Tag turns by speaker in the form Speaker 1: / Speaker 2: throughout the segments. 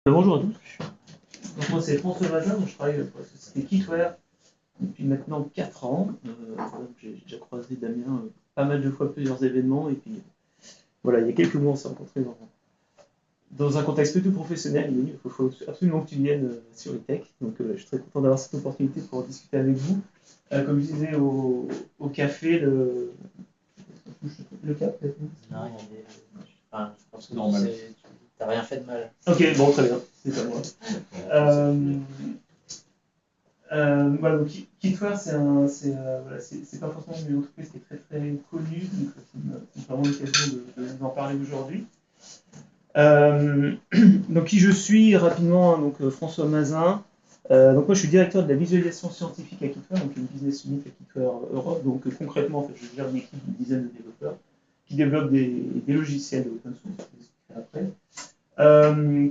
Speaker 1: Bonjour à tous. Donc moi c'est François Mazin, je travaille pour la société Kitware depuis maintenant 4 ans. J'ai déjà croisé Damien pas mal de fois à plusieurs événements et puis voilà, il y a quelques mois on s'est rencontrés dans un contexte plutôt professionnel. Il m'a dit il faut absolument que tu viennes sur tech. Donc je suis très content d'avoir cette opportunité pour discuter avec vous. Comme je disais au café, le cap peut-être.
Speaker 2: Non, il y a des. Enfin, je pense que tu n'as rien fait de mal.
Speaker 1: Ok, bon, très bien, c'est pas moi. Voilà, donc Kitware, c'est pas forcément une entreprise qui est très très connue, donc c'est vraiment l'occasion de vous en parler aujourd'hui. Donc qui je suis rapidement, donc François Mazin. Donc moi je suis directeur de la visualisation scientifique à Kitware, donc une business unit à Kitware Europe. Donc concrètement, en fait, je gère une équipe d'une dizaine de développeurs qui développent des logiciels de open source, après,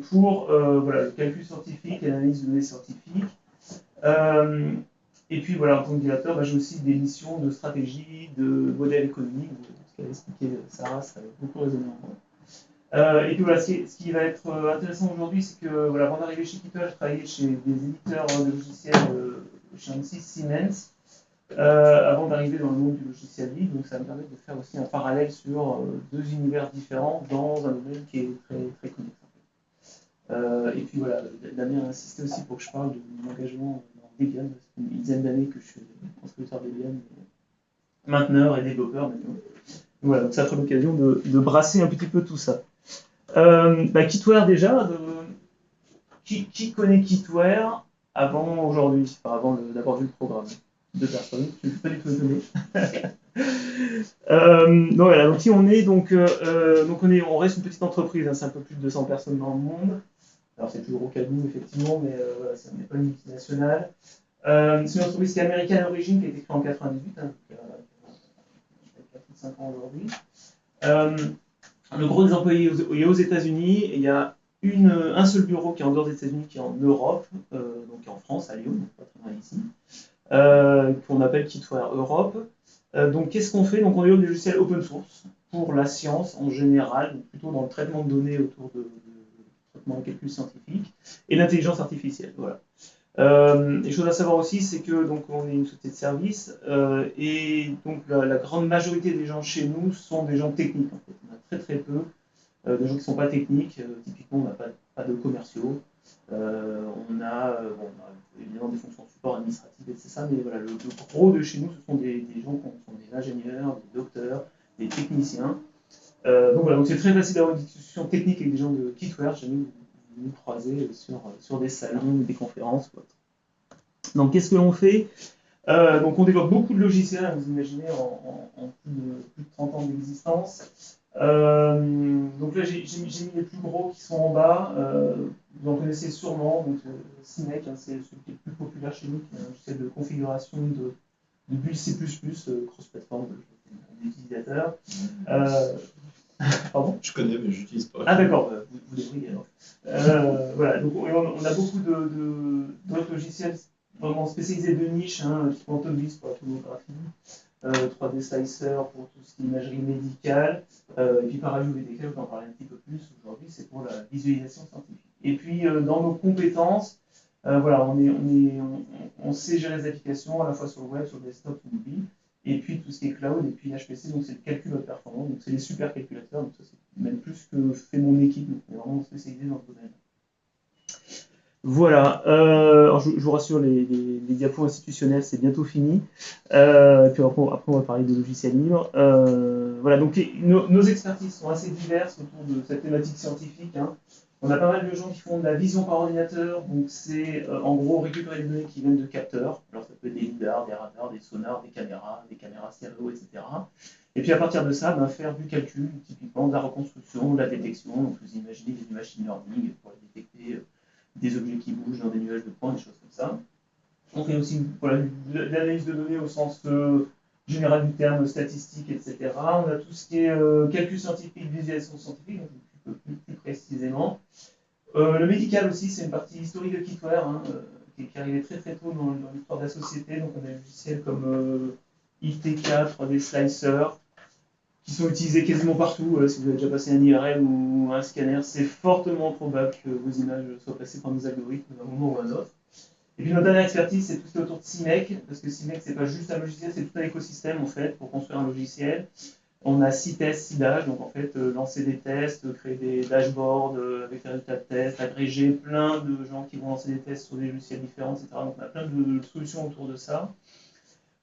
Speaker 1: pour voilà, le calcul scientifique et l'analyse de données scientifiques. Et puis voilà, en tant que directeur, j'ai aussi des missions de stratégie, de modèle économique, ce qu'avait expliqué Sarah, ça a beaucoup résonné en moi. Et puis voilà, ce qui va être intéressant aujourd'hui, c'est que voilà, avant d'arriver chez Kitware, je travaillais chez des éditeurs de logiciels, chez Ansys, Siemens, avant d'arriver dans le monde du logiciel libre. Donc ça me permet de faire aussi un parallèle sur deux univers différents dans un domaine qui est très, très connexe. Et puis voilà, Damien a insisté aussi pour que je parle de mon engagement dans Debian. C'est une dizaine d'années que je suis constructeur Debian, mainteneur et développeur maintenant. Voilà, donc ça fera l'occasion de brasser un petit peu tout ça. Kitware déjà, qui connaît Kitware avant aujourd'hui, enfin, avant d'avoir vu le programme? Deux personnes, je ne suis pas du tout étonné. Donc voilà, donc qui on est, donc on reste une petite entreprise, hein, c'est un peu plus de 200 personnes dans le monde. Alors c'est toujours au cas où, effectivement, mais voilà, ça n'est pas une multinationale. C'est une entreprise qui est américaine d'origine, qui a été créée en 98, hein, donc 4 ou 5 ans aujourd'hui. Le gros des employés est aux États-Unis, et il y a un seul bureau qui est en dehors des États-Unis, qui est en Europe, donc en France, à Lyon, pas très loin ici, qu'on appelle Kitware Europe. Donc qu'est-ce qu'on fait? Donc on développe des logiciels open source pour la science en général, donc plutôt dans le traitement de données autour de traitement de calcul scientifique et l'intelligence artificielle. Voilà. Les choses à savoir aussi, c'est que donc on est une société de service et donc la grande majorité des gens chez nous sont des gens techniques. En fait. On a très très peu de gens qui ne sont pas techniques. Typiquement, on n'a pas de commerciaux. On a évidemment des fonctions de support administratif, etc. Mais voilà, le gros de chez nous, ce sont des gens qui sont des ingénieurs, des docteurs, des techniciens. Donc voilà, donc c'est très facile d'avoir une discussion technique avec des gens de Kitware. Jamais vous nous croisez sur des salons, des conférences. Quoi. Donc qu'est-ce que l'on fait? Donc on développe beaucoup de logiciels, hein, vous imaginez, en plus de 30 ans d'existence. Donc là j'ai mis les plus gros qui sont en bas. Vous en connaissez sûrement, donc CIMEC, hein, c'est celui qui est le plus populaire chez nous, qui est un logiciel de configuration de bulles C++, cross-platform des utilisateurs. Pardon?
Speaker 3: Je connais, mais je n'utilise pas.
Speaker 1: Ah d'accord, vous devriez alors. Voilà, donc on a beaucoup d'autres logiciels vraiment spécialisés de niche, hein, qui font Autodesk pour la tomographie, 3D Slicer pour tout ce qui est imagerie médicale, et puis Paraview VDK, je vais en parler un petit peu plus aujourd'hui, c'est pour la visualisation scientifique. Et puis dans nos compétences, voilà, on sait gérer les applications à la fois sur le web, sur le desktop, sur le mobile, et puis tout ce qui est cloud, et puis HPC, donc c'est le calcul haute performance, donc c'est les supercalculateurs, donc ça c'est même plus que fait mon équipe, donc on est vraiment spécialisé dans ce domaine. Voilà, alors je vous rassure, les diapos institutionnels, c'est bientôt fini. Puis après, on va parler de logiciels libres. Voilà, donc nos expertises sont assez diverses autour de cette thématique scientifique. Hein. On a pas mal de gens qui font de la vision par ordinateur, donc c'est en gros récupérer des données qui viennent de capteurs. Alors ça peut être des lidars, des radars, des sonars, des caméras stéréo, etc. Et puis à partir de ça, faire du calcul, typiquement de la reconstruction, de la détection. Donc vous imaginez des machine learning pour détecter des objets qui bougent dans des nuages de points, des choses comme ça. On fait aussi l'analyse de données au sens général du terme, statistique, etc. On a tout ce qui est calcul scientifique, visualisation scientifique, donc un peu plus précisément. Le médical aussi, c'est une partie historique de Kitware, hein, qui est arrivée très très tôt dans l'histoire de la société. Donc on a des logiciels comme ITK, 3D Slicer, qui sont utilisés quasiment partout. Si vous avez déjà passé un IRM ou un scanner, c'est fortement probable que vos images soient passées par nos algorithmes à un moment ou à un autre. Et puis notre dernière expertise, c'est tout ce qui est autour de CIMEC, parce que CIMEC, c'est pas juste un logiciel, c'est tout un écosystème en fait pour construire un logiciel. On a 6 tests, 6 dash, donc en fait lancer des tests, créer des dashboards avec les résultats de tests, agréger plein de gens qui vont lancer des tests sur des logiciels différents, etc. Donc on a plein de solutions autour de ça.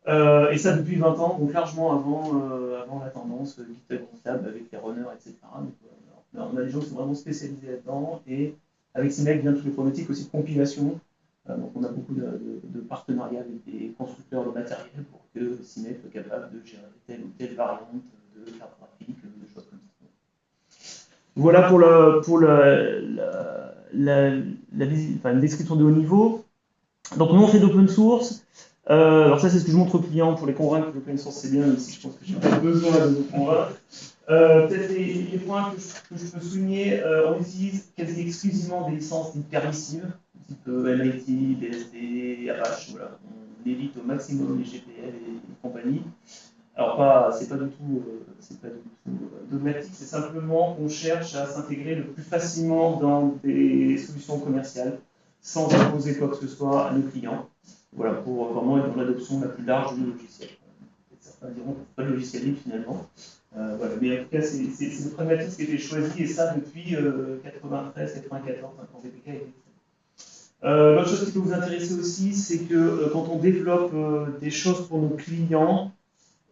Speaker 1: Et ça depuis 20 ans, donc largement avant la tendance GitHub, GitLab avec les runners, etc. Donc, on a des gens qui sont vraiment spécialisés là-dedans, et avec CIMEC vient toutes les problématiques aussi de compilation. Donc on a beaucoup de partenariats avec des constructeurs de matériel pour que CIMEC soit capable de gérer telle ou telle variante de carte graphique, de choses comme ça. Voilà pour une description de haut niveau. Donc nous on fait de l'open source. Alors ça c'est ce que je montre aux clients pour les convaincre que l'open source c'est bien, même si je pense que je n'ai pas besoin de vous convaincre. Peut-être les points que je peux souligner, on utilise quasi exclusivement des licences dites permissives, type MIT, BSD, Apache, voilà. On évite au maximum les GPL et compagnie. Alors c'est pas du tout dogmatique, c'est simplement qu'on cherche à s'intégrer le plus facilement dans des solutions commerciales, sans imposer quoi que ce soit à nos clients. Voilà, pour vraiment être dans l'adoption la plus large du logiciel. Certains diront que pas de logiciel libre finalement. Voilà. Mais en tout cas, c'est le pragmatisme qui a été choisi, et ça depuis 93, 94, quand VPK a été fait. L'autre chose qui peut vous intéresser aussi, c'est que quand on développe des choses pour nos clients,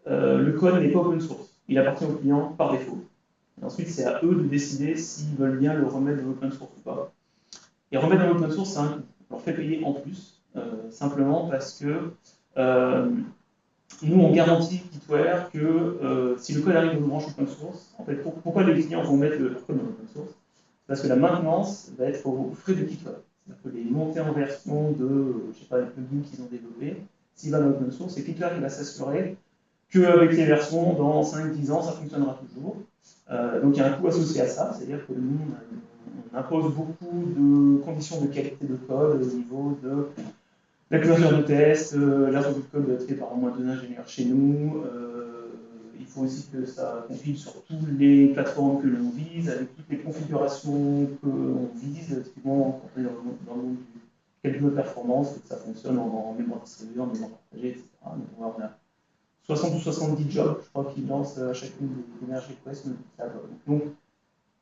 Speaker 1: le code n'est pas open source. Il appartient aux clients par défaut. Et ensuite, c'est à eux de décider s'ils veulent bien le remettre dans l'open source ou pas. Et remettre dans l'open source, c'est un coût. On leur fait payer en plus, simplement parce que nous, on garantit Kitware que si le code arrive dans une branche open source, en fait, pourquoi les clients vont mettre leur code dans l'open source? Parce que la maintenance va être aux frais de Kitware. C'est-à-dire que les montées en version de, je sais pas, les plugins qu'ils ont développés, s'il va dans l'open source, c'est Kitware qui va s'assurer qu'avec les versions, dans 5-10 ans, ça fonctionnera toujours. Donc il y a un coût associé à ça, c'est-à-dire que nous, on impose beaucoup de conditions de qualité de code au niveau de la couverture de test, la revue de code doit être faite par au moins 2 ingénieurs chez nous. Il faut aussi que ça compile sur toutes les plateformes que l'on vise, avec toutes les configurations que l'on vise, typiquement quand on est dans le monde du calcul de performance, que ça fonctionne en mémoire distribuée, en mémoire partagée, etc. Donc on a 60 ou 70 jobs, je crois, qui lancent à chacune des merge requests. Donc,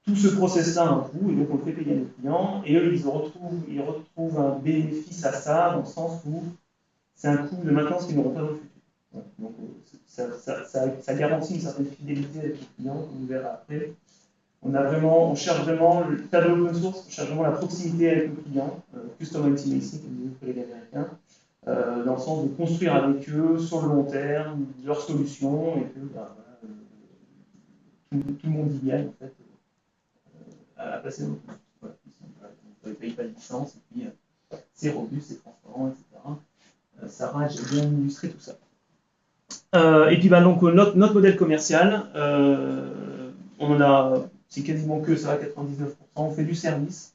Speaker 1: tout ce process-là a un coût, et donc on le fait payer à nos clients, et eux, ils retrouvent un bénéfice à ça, dans le sens où c'est un coût de maintenance qu'ils n'auront pas dans le futur. Donc, ça garantit une certaine fidélité avec les clients, comme vous verrez après. On cherche vraiment, le tas de l'open source, on cherche vraiment la proximité avec nos clients, Customer Intimacy, comme disent nos collègues américains, dans le sens de construire avec eux sur le long terme leurs solutions, et que tout le monde y gagne en fait à passer dans l'open source. Voilà. On ne paye pas de licence, et puis c'est robuste, c'est transparent, etc. Sarah, j'ai bien illustré tout ça. Et puis donc notre modèle commercial, on en a, c'est quasiment que ça, 99%. On fait du service.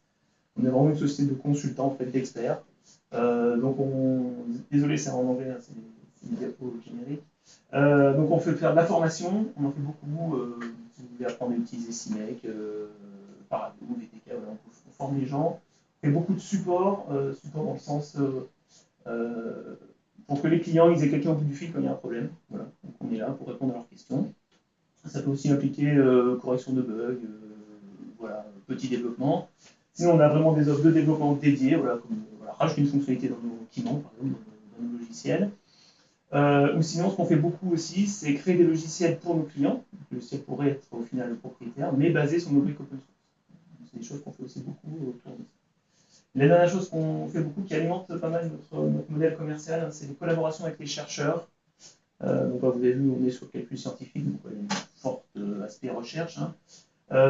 Speaker 1: On est vraiment une société de consultants, en fait, d'experts. Donc désolé, c'est en anglais, hein, c'est une diapo générique. Donc on fait faire de la formation, on en fait beaucoup. Si vous voulez apprendre à utiliser CIMEC, Paradio, VTK, voilà, on forme les gens. On fait beaucoup de support dans le sens pour que les clients ils aient quelqu'un au bout du fil quand il y a un problème. Voilà. Donc on est là pour répondre à leurs questions. Ça peut aussi impliquer correction de bugs, voilà, petit développement. Sinon, on a vraiment des offres de développement dédiées, voilà, comme rajouter une fonctionnalité dans nos documents, par exemple, dans nos logiciels. Ou sinon, ce qu'on fait beaucoup aussi, c'est créer des logiciels pour nos clients. Le logiciel pourrait être au final le propriétaire, mais basé sur nos briques open source. C'est des choses qu'on fait aussi beaucoup autour de ça. La dernière chose qu'on fait beaucoup, qui alimente pas mal notre modèle commercial, c'est les collaborations avec les chercheurs. Donc, vous avez vu, on est sur le calcul scientifique, donc il y a un fort aspect recherche. Hein.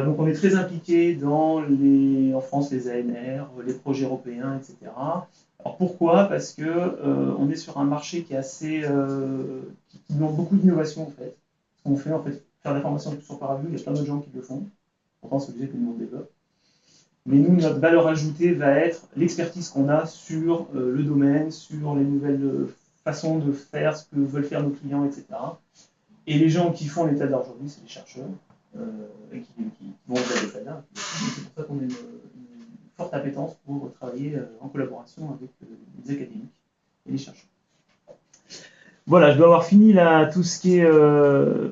Speaker 1: Donc, on est très impliqué dans en France, les ANR, les projets européens, etc. Alors, pourquoi? Parce qu'on est sur un marché qui est assez, qui demande beaucoup d'innovation, en fait. Ce qu'on fait, en fait, faire de la formation sur Paravue, il y a plein de gens qui le font. Pourtant, c'est obligé que le monde développe. Mais nous, notre valeur ajoutée va être l'expertise qu'on a sur le domaine, sur les nouvelles façons de faire ce que veulent faire nos clients, etc. Et les gens qui font l'état d'art aujourd'hui, c'est les chercheurs, et qui vont au-delà de l'état d'art. C'est pour ça qu'on a une forte appétence pour travailler en collaboration avec les académiques et les chercheurs. Voilà, je dois avoir fini là tout ce qui est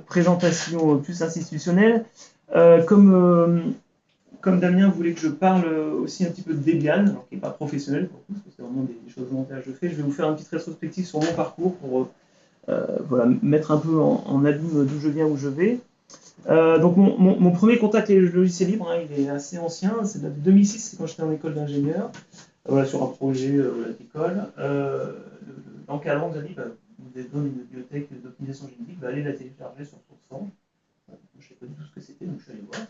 Speaker 1: présentation plus institutionnelle. Comme Damien voulait que je parle aussi un petit peu de Debian, alors qui n'est pas professionnel pour tout, parce que c'est vraiment des choses volontaires que je fais, je vais vous faire une petite rétrospective sur mon parcours pour voilà, mettre un peu en abîme d'où je viens, où je vais. Donc mon premier contact avec le logiciel libre, hein, il est assez ancien, c'est de 2006, c'est quand j'étais en école d'ingénieur, voilà, sur un projet d'école. L'encadrant nous a dit, vous êtes dans une bibliothèque d'optimisation génétique, allez la télécharger sur SourceForge. Je ne savais pas du tout ce que c'était, donc je suis allé voir.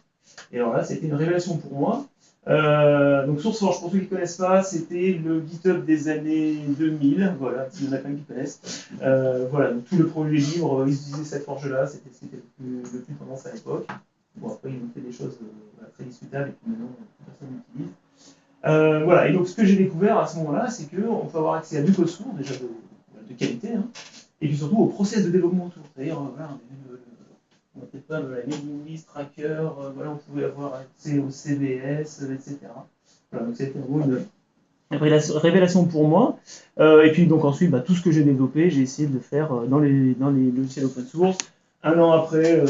Speaker 1: Et alors là, c'était une révélation pour moi. Donc SourceForge, pour ceux qui ne connaissent pas, c'était le GitHub des années 2000. Voilà, s'il y en a plein qui connaissent. Voilà, donc tout le projet libre, ils utilisaient cette forge-là, c'était le plus tendance à l'époque. Bon, après, ils ont fait des choses très discutables et puis maintenant, personne n'utilise. Voilà, et donc ce que j'ai découvert à ce moment-là, c'est qu'on peut avoir accès à du code source, déjà de qualité, hein, et puis surtout au process de développement autour. C'est-à-dire, voilà, on n'a peut-être pas la mailing list, tracker, voilà, on pouvait avoir accès au CVS, etc. Voilà, donc c'était vraiment une révélation pour moi. Et puis donc ensuite, tout ce que j'ai développé, j'ai essayé de le faire dans les logiciels open source. Un an après,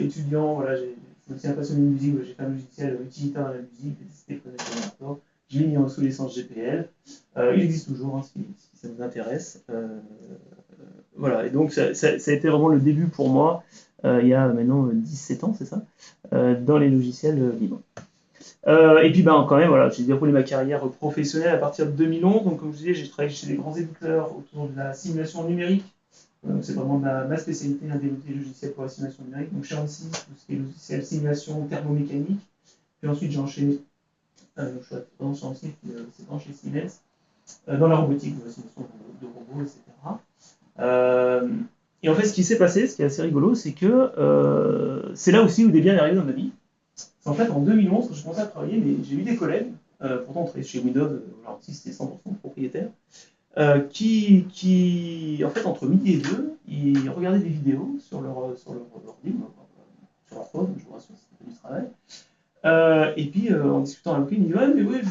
Speaker 1: étudiant, voilà, je me suis passionné de musique, j'ai fait un logiciel utilitaire à la musique, c'était Connector. Je l'ai mis sous licence GPL. Il existe toujours, hein, si ça vous intéresse. Voilà, et donc ça a été vraiment le début pour moi, il y a maintenant 17 ans, c'est ça, dans les logiciels libres. Et puis quand même, voilà, j'ai déroulé ma carrière professionnelle à partir de 2011. Donc comme je disais, j'ai travaillé chez des grands éditeurs autour de la simulation numérique. C'est vraiment ma spécialité, développer des logiciels pour la simulation numérique. Donc chez ANSYS, tout ce qui est logiciel simulation thermomécanique. Puis ensuite j'ai enchaîné, je suis à chez ANSYS, puis 7 ans chez Siemens, dans la robotique, la simulation de robots, etc. Et en fait, ce qui s'est passé, ce qui est assez rigolo, c'est que c'est là aussi où Debian est arrivé dans ma vie. En fait, en 2011, quand j'ai commencé à travailler, mais j'ai eu des collègues, pourtant on travaillait chez Windows, alors si c'était 100% propriétaire, qui, en fait, entre midi et deux, ils regardaient des vidéos sur leur ordi, sur leur phone, je vous rassure, c'était du travail. Et puis, en discutant avec lui, il me dit ouais, mais oui,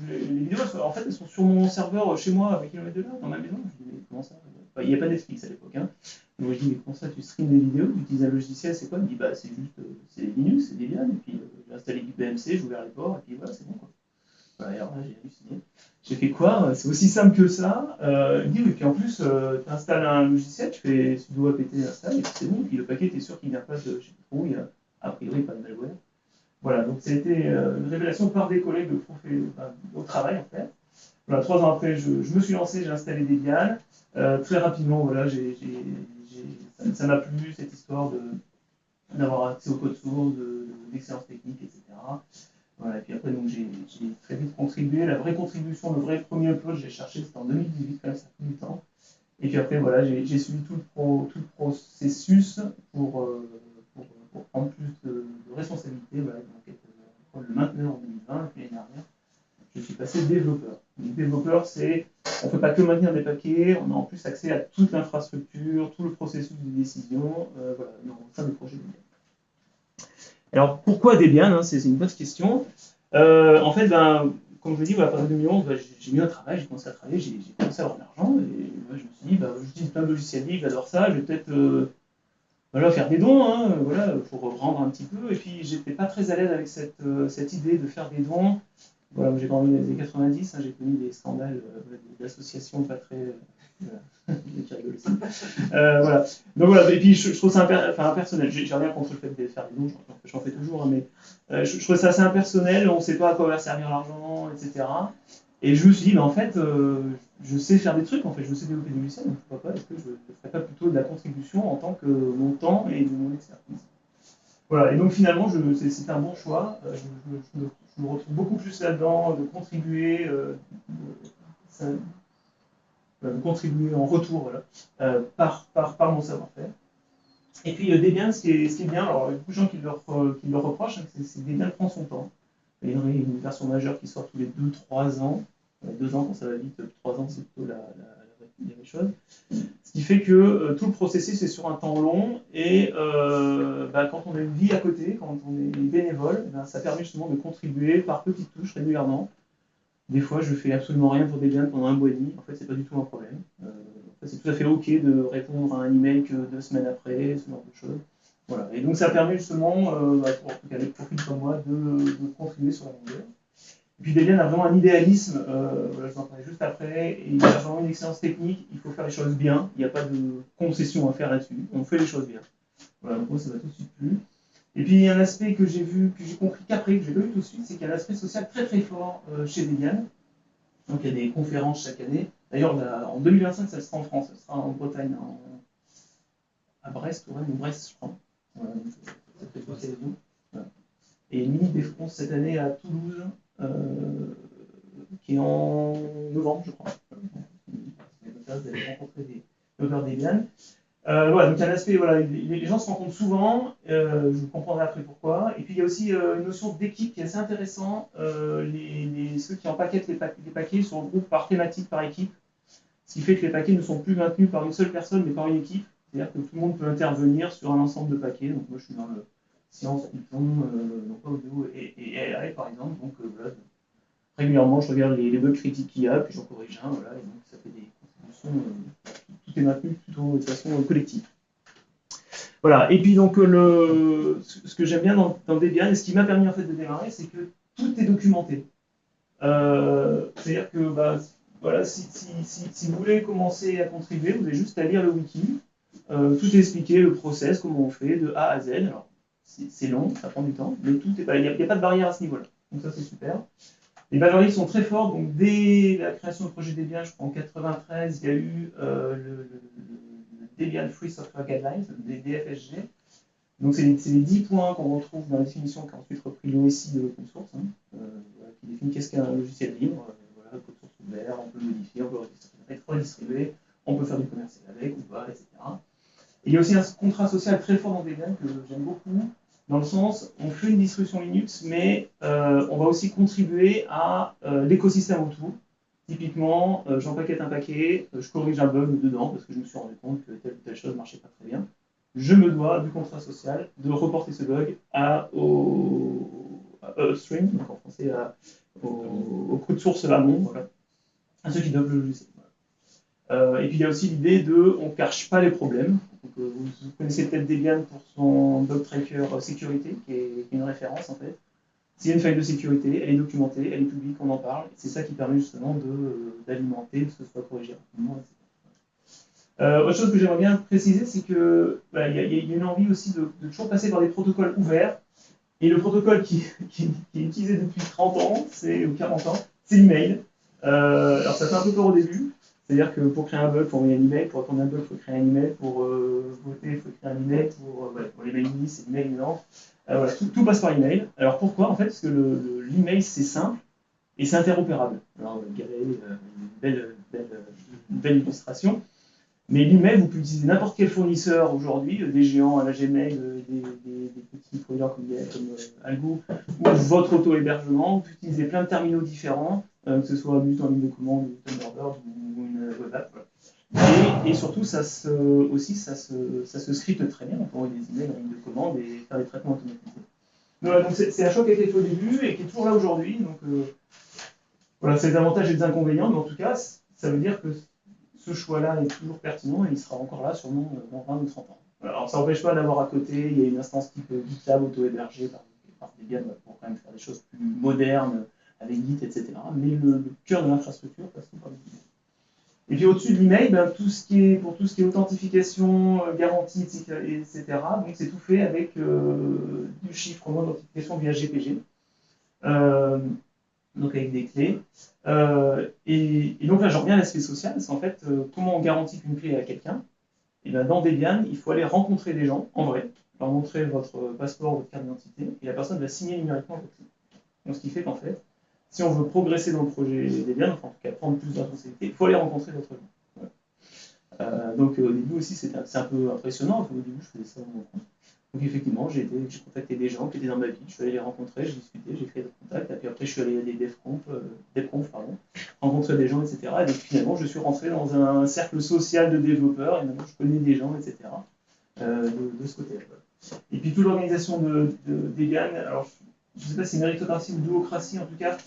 Speaker 1: les vidéos, en fait, elles sont sur mon serveur chez moi, à 20 km de là, dans ma maison. Je dis mais comment ça? Il n'y a pas Netflix à l'époque. Hein. Donc je dis mais comment ça, tu streams des vidéos, tu utilises un logiciel, c'est quoi? Il me dit c'est juste, c'est Linux, c'est Debian, et puis j'ai installé du BMC, j'ai ouvert les ports, et puis voilà, c'est bon quoi. Voilà, et alors là, j'ai halluciné. J'ai fait quoi? C'est aussi simple que ça. Il me dit oui, puis en plus, tu installes un logiciel, tu fais sudo apt install, et puis c'est bon, et puis le paquet, tu es sûr qu'il ne vient pas de, je ne sais plus trop, il y a a priori pas de malware. Voilà, donc c'était une révélation par des collègues au travail en fait. Voilà, 3 ans après, je me suis lancé, j'ai installé Debian. Très rapidement, voilà, ça m'a plu cette histoire d'avoir accès au code source, d'excellence technique, etc. Voilà, et puis après, donc, j'ai très vite contribué. La vraie contribution, le vrai premier upload, j'ai cherché, c'était en 2018, quand même, ça fait du temps. Et puis après, voilà, j'ai suivi tout le processus pour prendre plus de responsabilités. Voilà, donc, le maintenir en 2020, et puis l'année dernière, je suis passé développeur. Donc, développeur, on ne peut pas que maintenir des paquets, on a en plus accès à toute l'infrastructure, tout le processus de décision, voilà, au sein du projet Debian. Alors, pourquoi Debian, hein, c'est une bonne question. En fait, comme je vous dis, à partir de 2011, j'ai mis un travail, j'ai commencé à travailler, j'ai commencé à avoir de l'argent, et je me suis dit, j'utilise plein de logiciels libres, j'adore ça, je vais peut-être faire des dons, hein, voilà, pour rendre un petit peu. Et puis, j'étais pas très à l'aise avec cette idée de faire des dons. Voilà, j'ai grandi dans les années 90, hein, j'ai connu des scandales d'associations pas très. Qui rigolent aussi. Voilà. Donc voilà, et puis je trouve ça impersonnel. J'ai rien contre le fait de faire des dons, j'en fais toujours, hein, mais je trouve ça assez impersonnel, on ne sait pas à quoi va servir l'argent, etc. Et je me suis dit, en fait, je sais faire des trucs, en fait, je sais développer des logiciels, donc pourquoi pas, est-ce que je ne ferais pas plutôt de la contribution en tant que mon temps et de mon expertise. Voilà, et donc finalement, c'est un bon choix. Je me retrouve beaucoup plus là-dedans, de contribuer, de contribuer en retour voilà, par mon savoir-faire. Et puis Debian, ce qui est bien, alors il y a beaucoup de gens qui le reprochent, hein, c'est Debian prend son temps. Il y a une version majeure qui sort tous les 2-3 ans. 2 ans quand ça va vite, 3 ans c'est plutôt dire les choses. Ce qui fait que tout le processus c'est sur un temps long et quand on a une vie à côté, quand on est bénévole, ça permet justement de contribuer par petites touches régulièrement. Des fois, je fais absolument rien pour Debian pendant un mois et demi. En fait, c'est pas du tout un problème. C'est tout à fait OK de répondre à un email que 2 semaines après, ce genre de choses. Voilà. Et donc, ça permet justement, pour, en tout cas avec profil comme moi, de contribuer sur la longueur. Et puis Debian a vraiment un idéalisme, voilà, je vous en parlais juste après, et il a vraiment une excellence technique, il faut faire les choses bien, il n'y a pas de concession à faire là-dessus, on fait les choses bien. Voilà, donc moi ça va tout de suite plus. Et puis il y a un aspect que j'ai vu, que j'ai compris qu'après, que je n'ai pas vu tout de suite, c'est qu'il y a un aspect social très très fort chez Debian. Donc il y a des conférences chaque année. D'ailleurs, en 2025, ça sera en France, ça sera en Bretagne, à Brest, ou Brest, je crois. Voilà, donc, ça fait passer les deux. Voilà. Et une mini-défense cette année à Toulouse, qui est en novembre, je crois. Vous allez rencontrer des développeurs Debian. Voilà, donc il y a un aspect, voilà, les gens se rencontrent souvent, je vous comprendrai après pourquoi. Et puis il y a aussi une notion d'équipe qui est assez intéressante. Ceux qui empaquettent les paquets se regroupent par thématique, par équipe, ce qui fait que les paquets ne sont plus maintenus par une seule personne, mais par une équipe. C'est-à-dire que tout le monde peut intervenir sur un ensemble de paquets. Donc moi je suis dans le science, Python, donc audio et AI par exemple. Donc voilà, régulièrement je regarde les bugs critiques qu'il y a, puis j'en corrige un, voilà, et donc ça fait des contributions. Tout est maintenu plutôt de façon collective. Voilà, et puis donc ce que j'aime bien dans Debian, et ce qui m'a permis en fait de démarrer, c'est que tout est documenté. C'est-à-dire que voilà, si vous voulez commencer à contribuer, vous avez juste à lire le wiki, tout est expliqué, le process, comment on fait, de A à Z. Alors, c'est long, ça prend du temps, mais il n'y a pas de barrière à ce niveau-là. Donc ça, c'est super. Les valeurs sont très fortes, donc dès la création du projet Debian, je crois en 93, il y a eu le Debian Free Software Guidelines, des DFSG. Donc c'est les 10 points qu'on retrouve dans la définition qui a ensuite repris l'OSI de l'open source, qui définit qu'est-ce qu'un logiciel libre, voilà, code source ouvert, on peut modifier, on peut redistribuer, on peut faire du commercial avec ou pas, etc. Et il y a aussi un contrat social très fort dans Debian que j'aime beaucoup, dans le sens, on fait une distribution Linux, mais on va aussi contribuer à l'écosystème autour. Typiquement, j'empaquette un paquet, je corrige un bug dedans, parce que je me suis rendu compte que telle ou telle chose ne marchait pas très bien. Je me dois, du contrat social, de reporter ce bug au upstream, donc en français au code source amont, voilà, à ceux qui doivent le logiciel. Et puis il y a aussi l'idée de on ne cache pas les problèmes. Donc, vous connaissez peut-être Debian pour son bug tracker sécurité, qui est une référence en fait. S'il y a une faille de sécurité, elle est documentée, elle est publique, on en parle. C'est ça qui permet justement d'alimenter, que ce soit corrigé rapidement, etc. Autre chose que j'aimerais bien préciser, c'est qu'il y a une envie aussi de toujours passer par des protocoles ouverts. Et le protocole qui est utilisé depuis 30 ans, ou 40 ans, c'est l'email. Alors ça fait un peu peur au début. C'est-à-dire que pour créer un bug, il faut envoyer un email. Pour répondre à un bug, il faut créer un email. Pour voter, il faut créer un email. Pour les mails c'est l'email maintenant. Voilà, tout passe par email. Alors pourquoi? En fait, parce que l'email, c'est simple et c'est interopérable. Alors, une belle illustration. Mais l'email, vous pouvez utiliser n'importe quel fournisseur aujourd'hui, des géants à la Gmail, des petits fournisseurs comme Algo, ou votre auto-hébergement. Vous pouvez utiliser plein de terminaux différents, que ce soit juste en ligne de commande, ou Thunderbird, ou une web app. Voilà. Et surtout, ça se scripte très bien. On peut envoyer des emails en ligne de commande et faire des traitements automatisés. Voilà, donc c'est un choix qui a été fait au début et qui est toujours là aujourd'hui. Donc voilà, c'est des avantages et des inconvénients, mais en tout cas, ça veut dire que ce choix-là est toujours pertinent et il sera encore là sûrement dans 20 ou 30 ans. Alors ça n'empêche pas d'avoir à côté, il y a une instance type GitLab auto-hébergée par Debian pour quand même faire des choses plus modernes avec Git, etc. Mais le cœur de l'infrastructure passe par Debian. Et puis au-dessus de l'email, pour tout ce qui est authentification, garantie, etc. Donc c'est tout fait avec du chiffrement d'authentification via GPG. Donc avec des clés. Et donc là, j'en reviens à l'aspect social, c'est en fait comment on garantit qu'une clé est à quelqu'un. Et bien dans Debian, il faut aller rencontrer des gens, en vrai, leur montrer votre passeport, votre carte d'identité, et la personne va signer numériquement votre clé. Donc ce qui fait qu'en fait, si on veut progresser dans le projet Debian, enfin en tout cas prendre plus de responsabilités, il faut aller rencontrer d'autres gens. Voilà. Donc au début aussi, c'est un peu impressionnant, au début je faisais ça dans mon compte. Donc effectivement, j'ai contacté des gens qui étaient dans ma ville, je suis allé les rencontrer, j'ai discuté, j'ai créé des contacts, et puis après je suis allé à des DevConf, rencontrer des gens, etc. Et donc finalement, je suis rentré dans un cercle social de développeurs, et maintenant je connais des gens, etc. De ce côté-là. Et puis toute l'organisation de Debian, alors je ne sais pas si c'est méritocratie ou duocratie, en tout cas,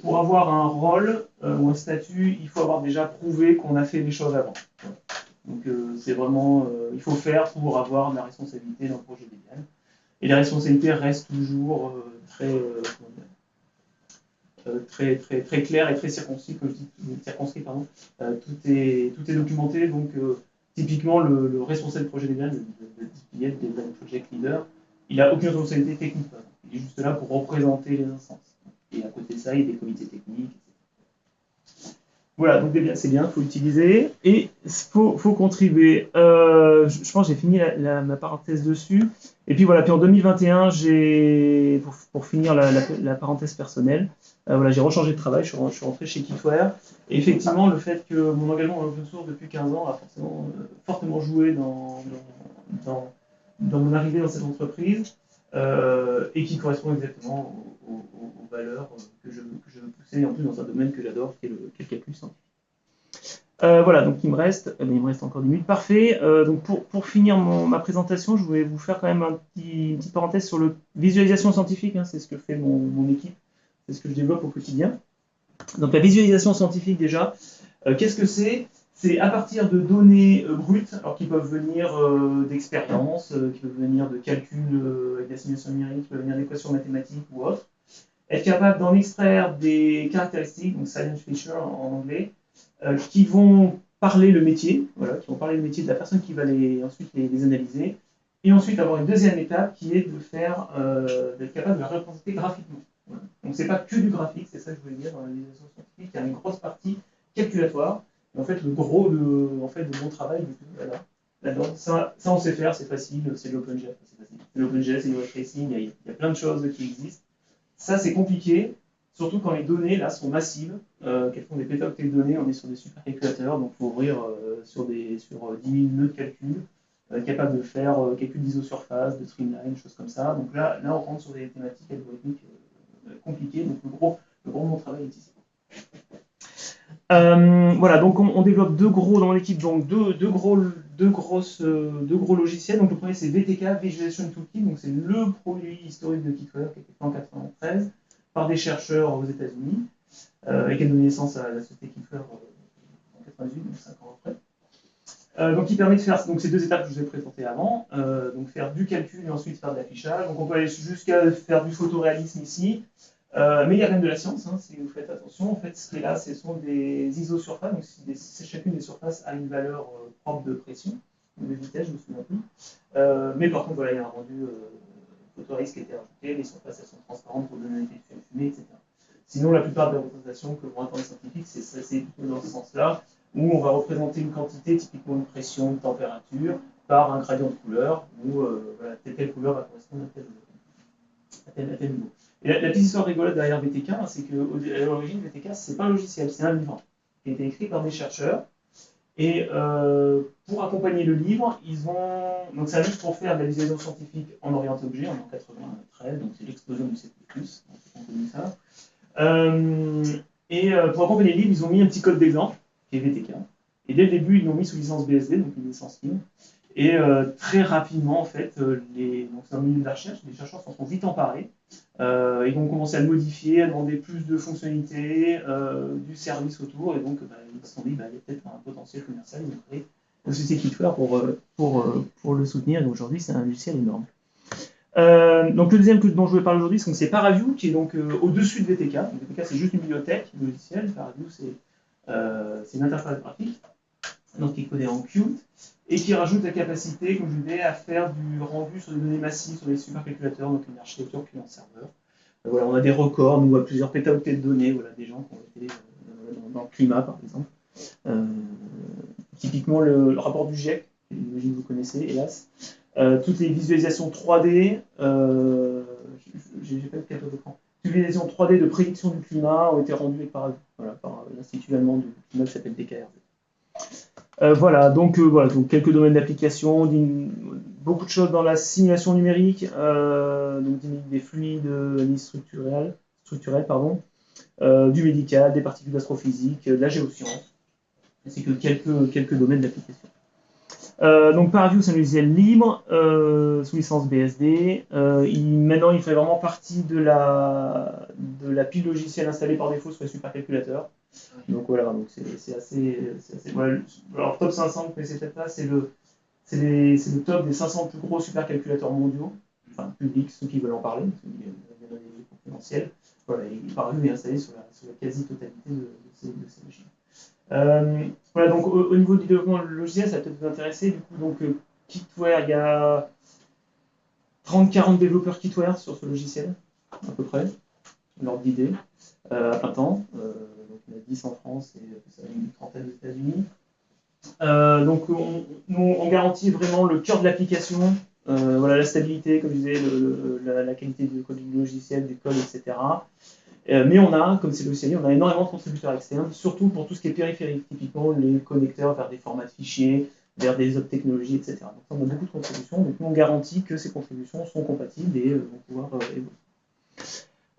Speaker 1: pour avoir un rôle ou un statut, il faut avoir déjà prouvé qu'on a fait les choses avant. Donc c'est vraiment, il faut faire pour avoir la responsabilité d'un projet Debian. Et la responsabilité reste toujours très claire et très circonscrit, comme je dis, circonscrit, pardon. Tout est documenté, donc typiquement le responsable du projet Debian, le Debian Project Leader, il n'a aucune responsabilité technique. Il est juste là pour représenter les instances. Et à côté de ça, il y a des comités techniques, etc. Voilà, donc c'est bien, il faut l'utiliser. Et il faut contribuer. Je pense que j'ai fini ma parenthèse dessus. Et puis voilà, puis en 2021, pour finir la parenthèse personnelle, voilà, j'ai rechangé de travail, je suis rentré chez Kitware. Et effectivement, le fait que mon engagement en open source depuis 15 ans a fortement joué dans mon arrivée dans cette entreprise. Et qui correspond exactement aux valeurs que je veux pousser, en plus dans un domaine que j'adore, qui est le calcul scientifique. Voilà, donc il me reste encore 10 minutes. Parfait. Donc pour finir ma présentation, je voulais vous faire quand même une petite parenthèse sur la visualisation scientifique. Hein, c'est ce que fait mon équipe, c'est ce que je développe au quotidien. Donc la visualisation scientifique déjà, qu'est-ce que c'est ? C'est à partir de données brutes, alors qui peuvent venir d'expériences, qui peuvent venir de calculs avec des simulations numériques, qui peuvent venir d'équations mathématiques ou autres. Être capable d'en extraire des caractéristiques, donc science feature en anglais, qui vont parler le métier, voilà, qui vont parler le métier de la personne qui va ensuite les analyser. Et ensuite avoir une deuxième étape qui est d'être capable de la représenter graphiquement. Voilà. Donc c'est pas que du graphique, c'est ça que je voulais dire dans la visualisation scientifique, il y a une grosse partie calculatoire. En fait, le gros de mon travail, là-dedans, ça on sait faire, c'est facile, c'est de l'OpenGL, c'est facile. C'est l'OpenGL, c'est du ray tracing, il y a plein de choses qui existent. Ça, c'est compliqué, surtout quand les données là sont massives, qu'elles font des pétaoctets de données, on est sur des supercalculateurs, donc il faut ouvrir sur 10 000 nœuds de calcul, capable de faire calcul d'isosurface, de streamline, choses comme ça. Donc là, on rentre sur des thématiques algorithmiques compliquées, donc le gros de mon travail est ici. Voilà, donc on développe dans l'équipe donc deux gros logiciels. Donc le premier c'est VTK, Visualization Toolkit, donc c'est le produit historique de Kitware qui a été fait en 1993 par des chercheurs aux États-Unis et qui a donné naissance à la société Kitware en 1998, donc 5 ans après. Donc il permet de faire ces deux étapes que je vous ai présentées avant, donc faire du calcul et ensuite faire de l'affichage. Donc on peut aller jusqu'à faire du photoréalisme ici. Mais il y a quand même de la science, hein, si vous faites attention. En fait, ce qui est là, ce sont des isosurfaces. Donc, chacune des surfaces a une valeur propre de pression, de vitesse, je ne me souviens plus. Mais par contre, voilà, il y a un rendu photoréaliste qui a été rajouté. Les surfaces, elles sont transparentes pour donner un effet de fumée, etc. Sinon, la plupart des représentations que vont attendre les scientifiques, c'est plutôt dans ce sens-là, où on va représenter une quantité, typiquement une pression, une température, par un gradient de couleur, où voilà, telle couleur va correspondre à tel niveau. Et la petite histoire rigolote derrière VTK, c'est qu'à l'origine, VTK, ce n'est pas un logiciel, c'est un livre qui a été écrit par des chercheurs. Et pour accompagner le livre, donc c'est un livre pour faire de la visualisation scientifique en orienté objet, en 1993, donc c'est l'explosion du C++, on connaît ça. Pour accompagner le livre, ils ont mis un petit code d'exemple, qui est VTK. Et dès le début, ils l'ont mis sous licence BSD, donc une licence libre. Et très rapidement, en fait, donc c'est un milieu de la recherche, les chercheurs s'en sont vite emparés. Ils vont commencer à le modifier, à demander plus de fonctionnalités, du service autour, et donc ils se sont dit, il y a peut-être un potentiel commercial, ils ont créé la société Kitware pour le soutenir, et aujourd'hui c'est un logiciel énorme. Donc le deuxième dont je vais parler aujourd'hui, c'est Paraview, qui est donc au-dessus de VTK. Donc, VTK c'est juste une bibliothèque logicielle, Paraview c'est une interface graphique, donc qui est codée en Qt, et qui rajoute la capacité, comme je vous disais, à faire du rendu sur des données massives, sur des supercalculateurs, donc une architecture client-serveur. Voilà, on a des records, nous, à plusieurs pétaoctets de données, voilà, des gens qui ont été dans le climat, par exemple. Typiquement, le rapport du GIEC, j'imagine que vous connaissez, hélas. Toutes les visualisations 3D, j'ai pas de capteur d'écran. Toutes les visualisations 3D de prédiction du climat ont été rendues par l'Institut allemand du climat qui s'appelle DKRZ. Voilà, donc quelques domaines d'application, beaucoup de choses dans la simulation numérique, donc dynamique des fluides, analyse structurelle, pardon, du médical, des particules astrophysiques, de la géoscience, ainsi que quelques domaines d'application. Donc ParaView, c'est un logiciel libre, sous licence BSD. Maintenant, il fait vraiment partie de la pile logicielle installée par défaut sur les supercalculateurs. Donc voilà, donc c'est assez. Voilà. Alors top 500, vous connaissez peut-être pas, c'est le top des 500 plus gros supercalculateurs mondiaux, enfin publics, ceux qui veulent en parler, il y en a des confidentiels. Voilà, et ParaView est installé sur la quasi-totalité de ces machines. Voilà, donc au niveau du développement logiciel, ça va peut-être vous intéresser. Du coup, donc Kitware, il y a 30-40 développeurs Kitware sur ce logiciel, à peu près, l'ordre d'idée, à plein temps. Donc il y en a 10 en France et une trentaine aux États-Unis. Donc on garantit vraiment le cœur de l'application, voilà, la stabilité, comme je disais, la qualité du code du logiciel, du code, etc. Mais on a, comme c'est le logiciel, on a énormément de contributeurs externes, surtout pour tout ce qui est périphérique, typiquement les connecteurs vers des formats de fichiers, vers des autres technologies, etc. Donc on a beaucoup de contributions, donc nous on garantit que ces contributions sont compatibles et vont pouvoir évoluer.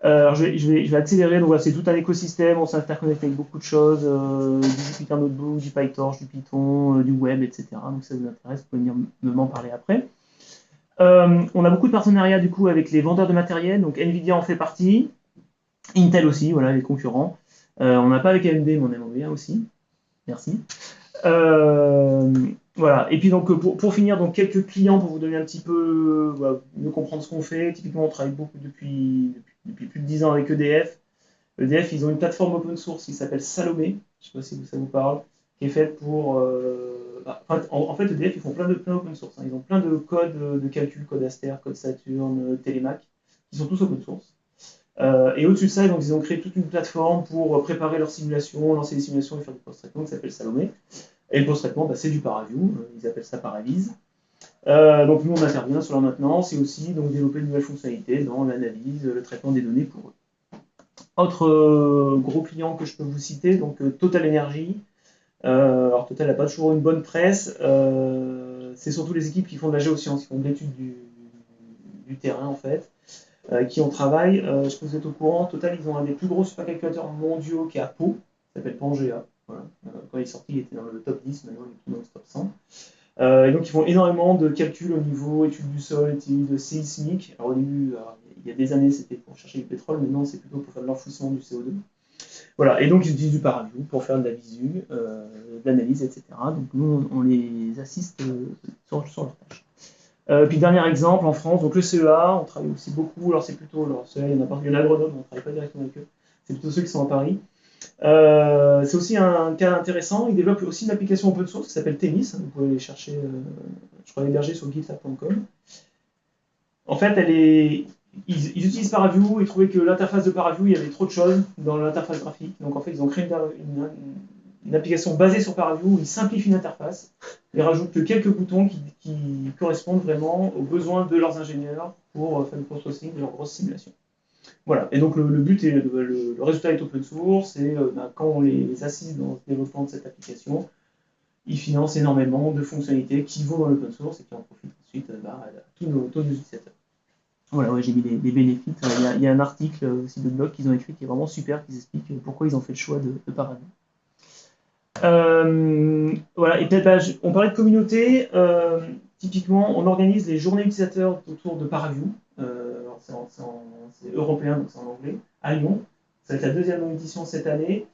Speaker 1: Alors je vais accélérer, donc voilà, c'est tout un écosystème, on s'interconnecte avec beaucoup de choses, du Jupyter Notebook, du PyTorch, du Python, du web, etc. Donc ça vous intéresse, vous pouvez venir m'en parler après. On a beaucoup de partenariats du coup avec les vendeurs de matériel, donc Nvidia en fait partie, Intel aussi, voilà, les concurrents. On n'a pas avec AMD, mais on aimerait bien aussi. Merci. Voilà. Et puis donc pour finir, donc quelques clients pour vous donner un petit peu, voilà, mieux comprendre ce qu'on fait. Typiquement, on travaille beaucoup depuis plus de 10 ans avec EDF. EDF, ils ont une plateforme open source qui s'appelle Salomé. Je ne sais pas si ça vous parle, qui est faite pour. En fait, EDF, ils font plein open source. Hein. Ils ont plein de codes de calcul, code Aster, code Saturn, Télémac, qui sont tous open source. Et au-dessus de ça, donc, ils ont créé toute une plateforme pour préparer leurs simulations, lancer des simulations et faire du post-traitement qui s'appelle Salomé. Et le post-traitement, bah, c'est du ParaView, ils appellent ça Paravise. Donc nous, on intervient sur la maintenance et aussi donc, développer de nouvelles fonctionnalités dans l'analyse, le traitement des données pour eux. Autre gros client que je peux vous citer, donc Total Energy. Alors Total n'a pas toujours une bonne presse. C'est surtout les équipes qui font de la géoscience, qui font de l'étude du terrain en fait. Qui on travaille. Je sais que vous êtes au courant, Total, ils ont un des plus gros supercalculateurs mondiaux qui est à Pau, qui s'appelle Pangea. Voilà. Quand il est sorti, il était dans le top 10, maintenant il est plus dans le top 100. Et donc ils font énormément de calculs au niveau études du sol, études séismiques. Alors au début, il y a des années, c'était pour chercher du pétrole, maintenant c'est plutôt pour faire de l'enfouissement du CO2. Voilà, et donc ils utilisent du ParaView pour faire de la visu, de l'analyse, etc. Donc nous, on les assiste sur leur tâche. Puis dernier exemple, en France, donc le CEA, on travaille aussi beaucoup, alors c'est plutôt, alors CEA, il y en a à Grenoble, on ne travaille pas directement avec eux, c'est plutôt ceux qui sont à Paris. C'est aussi un cas intéressant, ils développent aussi une application open source qui s'appelle Tennis, vous pouvez les chercher, je crois l'héberger sur gitlab.com. En fait, ils utilisent ParaView, ils trouvaient que l'interface de ParaView, il y avait trop de choses dans l'interface graphique, donc en fait ils ont créé une application basée sur ParaView où ils simplifient l'interface et rajoutent que quelques boutons qui correspondent vraiment aux besoins de leurs ingénieurs pour faire le processing de leurs grosses simulations. Voilà, et donc le but est, le résultat est open source et quand on les assiste dans le développement de cette application, ils financent énormément de fonctionnalités qui vont dans l'open source et qui en profitent ensuite à tous nos utilisateurs. Voilà, ouais, j'ai mis les bénéfices. Il y a un article aussi de blog qu'ils ont écrit qui est vraiment super, qui explique pourquoi ils ont fait le choix de ParaView. Voilà, et peut-être on parlait de communauté. Typiquement, on organise les journées utilisateurs autour de ParaView. C'est européen, donc c'est en anglais, à Lyon. Ça va être la deuxième édition cette année.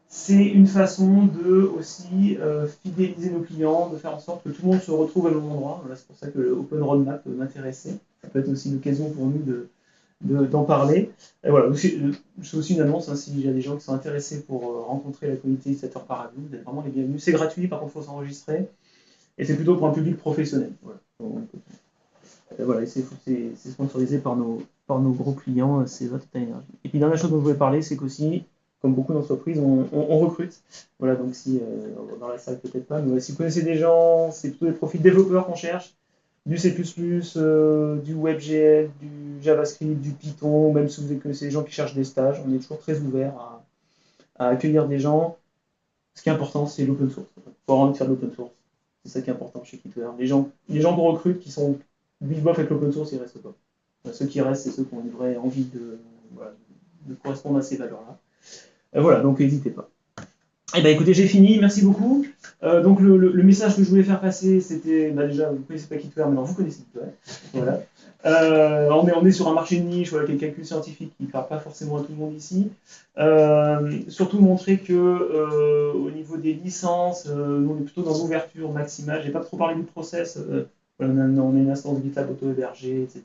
Speaker 1: C'est une façon de aussi fidéliser nos clients, de faire en sorte que tout le monde se retrouve au même endroit. Voilà, c'est pour ça que l'Open Roadmap m'intéressait. Ça peut être aussi une occasion pour nous d'en parler. Et voilà, c'est aussi une annonce, hein, s'il y a des gens qui sont intéressés pour rencontrer la communauté utilisateur ParaView, vous êtes vraiment les bienvenus. C'est gratuit, par contre il faut s'enregistrer, et c'est plutôt pour un public professionnel. Voilà, et c'est sponsorisé par nos gros clients, c'est Total Energy. Et puis dernière chose dont je voulais parler, c'est qu'aussi, comme beaucoup d'entreprises, on recrute. Voilà, donc si dans la salle peut-être pas, mais si vous connaissez des gens, c'est plutôt des profils développeurs qu'on cherche. Du C++, du WebGL, du JavaScript, du Python, même si vous connaissez des gens qui cherchent des stages, on est toujours très ouvert à accueillir des gens. Ce qui est important, c'est l'open source. faut avoir envie de faire de l'open source. C'est ça qui est important chez Kitware. Les gens qu'on recrute qui sont big bof avec l'open source, ils restent pas. Ceux qui restent, c'est ceux qui ont une vraie envie de correspondre à ces valeurs-là. Voilà, donc n'hésitez pas. Eh ben écoutez, j'ai fini, merci beaucoup. Donc le message que je voulais faire passer, c'était, déjà, vous ne connaissez pas Kitware, maintenant vous connaissez Kitware. Voilà. On est sur un marché de niche, voilà, qui est le calcul scientifique, qui ne parle pas forcément à tout le monde ici. Surtout montrer que au niveau des licences, nous on est plutôt dans l'ouverture maximale. Je n'ai pas trop parlé du process. On a une instance GitLab auto-hébergée, etc.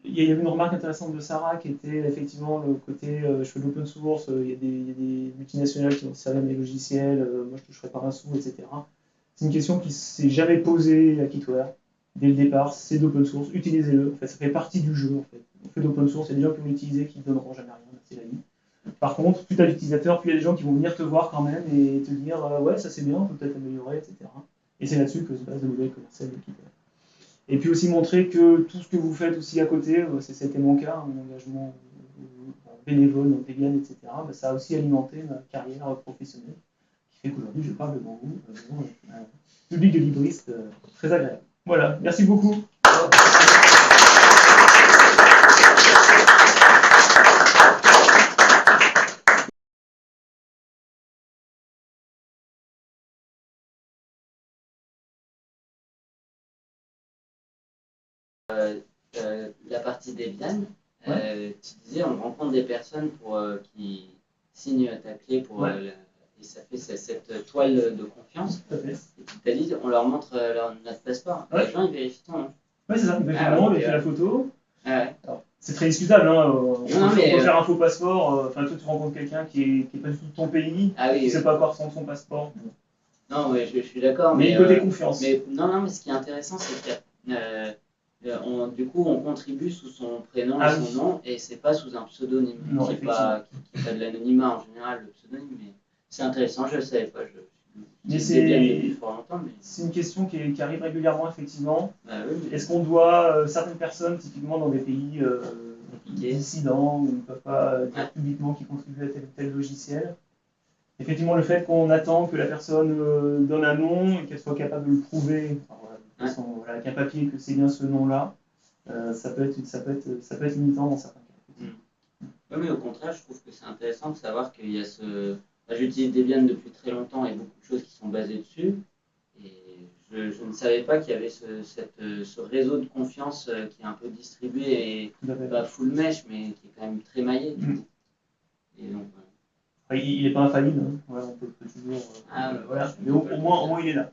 Speaker 1: Il y avait une remarque intéressante de Sarah qui était effectivement le côté je fais de l'open source, il y a des multinationales qui vont servir mes logiciels, moi je toucherai pas un sou, etc. C'est une question qui ne s'est jamais posée à Kitware dès le départ, c'est d'open source, utilisez-le, en fait, ça fait partie du jeu en fait. On fait de l'open source, il y a des gens qui vont l'utiliser qui ne donneront jamais rien, c'est la vie. Par contre, plus tu as d'utilisateurs, plus il y a des gens qui vont venir te voir quand même et te dire ouais ça c'est bien, on peut peut-être améliorer, etc. Et c'est là-dessus que se base le modèle commercial de Kitware. Et puis aussi montrer que tout ce que vous faites aussi à côté, c'était mon cas, mon engagement bénévole, dans Debian, etc., ça a aussi alimenté ma carrière professionnelle, qui fait qu'aujourd'hui je parle devant vous, devant un public de libristes très agréable. Voilà, merci beaucoup.
Speaker 3: La partie Debian, tu disais on rencontre des personnes qui signent ta clé pour et ça fait cette toile de confiance. Et tu t'as dit on leur montre notre passeport. Les gens ils vérifient ton nom.
Speaker 1: Oui, c'est ça, ils vérifient le nom, ils vérifient la photo.
Speaker 3: Ouais.
Speaker 1: C'est très discutable, hein. On peut faire un faux passeport. Toi, tu rencontres quelqu'un qui n'est pas du tout de ton pays, qui ne sait pas quoi ressemble son passeport.
Speaker 3: Non, ouais, je suis d'accord.
Speaker 1: Mais côté confiance.
Speaker 3: Mais ce qui est intéressant, c'est que du coup, on contribue sous son prénom et son nom, et c'est pas sous un pseudonyme.
Speaker 1: Non,
Speaker 3: qui pas de l'anonymat en général, le pseudonyme, mais c'est intéressant, je ne le savais pas.
Speaker 1: C'est une question qui arrive régulièrement, effectivement. Est-ce qu'on doit, certaines personnes, typiquement dans des pays dissidents, où ils ne peuvent pas dire publiquement qu'ils contribuent à tel ou tel logiciel, effectivement, le fait qu'on attend que la personne donne un nom et qu'elle soit capable de le prouver, avec un papier que c'est bien ce nom-là, ça peut être limitant dans certains cas.
Speaker 3: Oui, mais au contraire, je trouve que c'est intéressant de savoir qu'il y a ce... J'utilise Debian depuis très longtemps et beaucoup de choses qui sont basées dessus. Et je ne savais pas qu'il y avait ce réseau de confiance qui est un peu distribué et pas full mesh, mais qui est quand même très maillé. Et donc,
Speaker 1: il n'est pas infaillible, hein. Voilà, on peut toujours. Voilà. Mais au moins, il est là.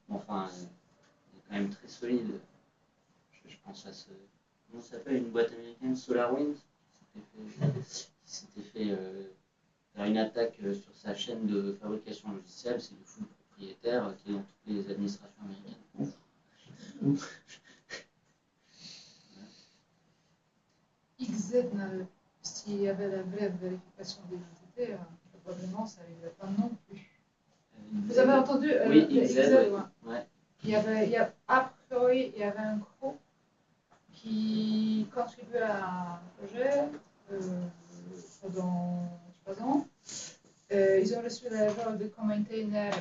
Speaker 3: Enfin, il est quand même très solide. Je pense à ce. Comment ça s'appelle, une boîte américaine, SolarWinds, qui s'était fait faire une attaque sur sa chaîne de fabrication logicielle. C'est du full propriétaire qui est dans toutes les administrations américaines.
Speaker 4: XZ, s'il y avait la vraie vérification d'identité, probablement ça n'arriverait pas non plus. Vous avez entendu
Speaker 3: oui, XZ,
Speaker 4: ouais. A priori, il y avait un groupe qui contribuait à un projet pendant 3 ans. Ils ont reçu le rôle de co-maintainer